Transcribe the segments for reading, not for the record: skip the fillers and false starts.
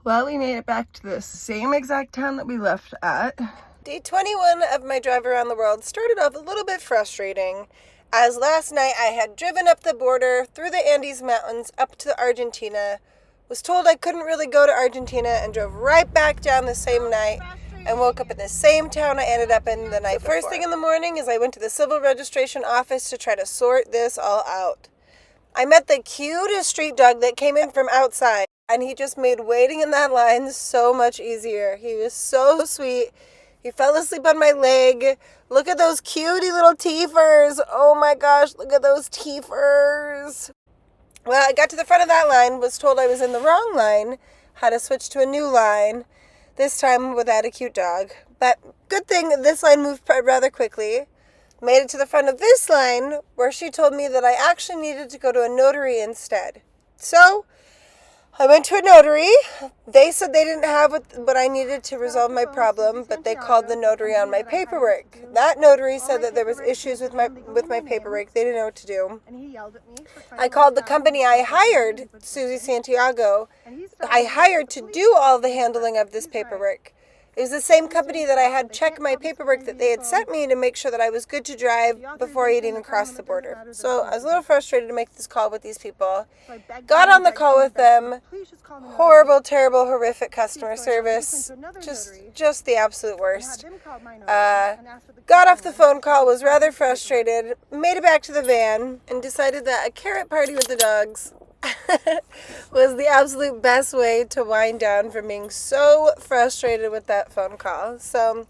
Well, we made it back to the same exact town that we left at. Day 21 of my drive around the world started off a little bit frustrating, as last night I had driven up the border through the Andes Mountains up to Argentina, was told I couldn't really go to Argentina, and drove right back down the same night and woke up in the same town I ended up in the night before. First thing in the morning is I went to the civil registration office to try to sort this all out. I met the cutest street dog that came in from outside, and he just made waiting in that line so much easier. He was so sweet. He fell asleep on my leg. Look at those cutie little teethers. Oh my gosh, look at those teethers. Well, I got to the front of that line, was told I was in the wrong line, had to switch to a new line, this time without a cute dog. But good thing this line moved rather quickly. Made it to the front of this line, where she told me that I actually needed to go to a notary instead. So I went to a notary. They said they didn't have what I needed to resolve my problem, but they called the notary on my paperwork. That notary said that there was issues with my paperwork. They didn't know what to do. I called the company I hired, Susie Santiago. I hired to do all the handling of this paperwork. It was the same company that I had check my paperwork that they had sent me to make sure that I was good to drive before I even crossed the border. So I was a little frustrated to make this call with these people. Got on the call with them. Horrible, terrible, horrific customer service. Just the absolute worst. Got off the phone call, was rather frustrated, made it back to the van, and decided that a carrot party with the dogs was the absolute best way to wind down from being so frustrated with that phone call. So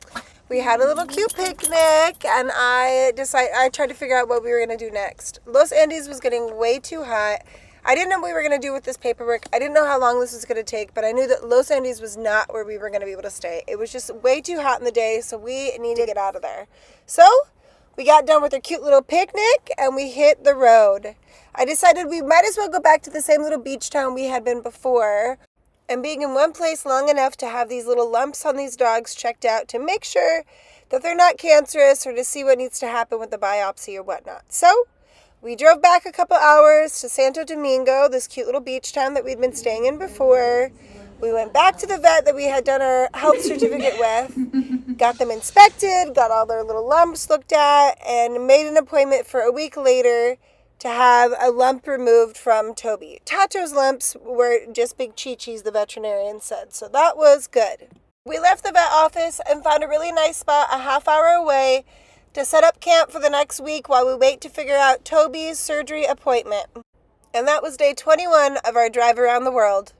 we had a little cute picnic, and I tried to figure out what we were going to do next. Los Andes was getting way too hot. I didn't know what we were going to do with this paperwork. I didn't know how long this was going to take, but I knew that Los Andes was not where we were going to be able to stay. It was just way too hot in the day, so we needed to get out of there. So we got done with our cute little picnic, and we hit the road. I decided we might as well go back to the same little beach town we had been before, and being in one place long enough to have these little lumps on these dogs checked out to make sure that they're not cancerous, or to see what needs to happen with the biopsy or whatnot. So we drove back a couple hours to Santo Domingo, this cute little beach town that we'd been staying in before. We went back to the vet that we had done our health certificate with, got them inspected, got all their little lumps looked at, and made an appointment for a week later to have a lump removed from Toby. Tato's lumps were just big cheechies, the veterinarian said, so that was good. We left the vet office and found a really nice spot a half hour away to set up camp for the next week while we wait to figure out Toby's surgery appointment. And that was day 21 of our drive around the world.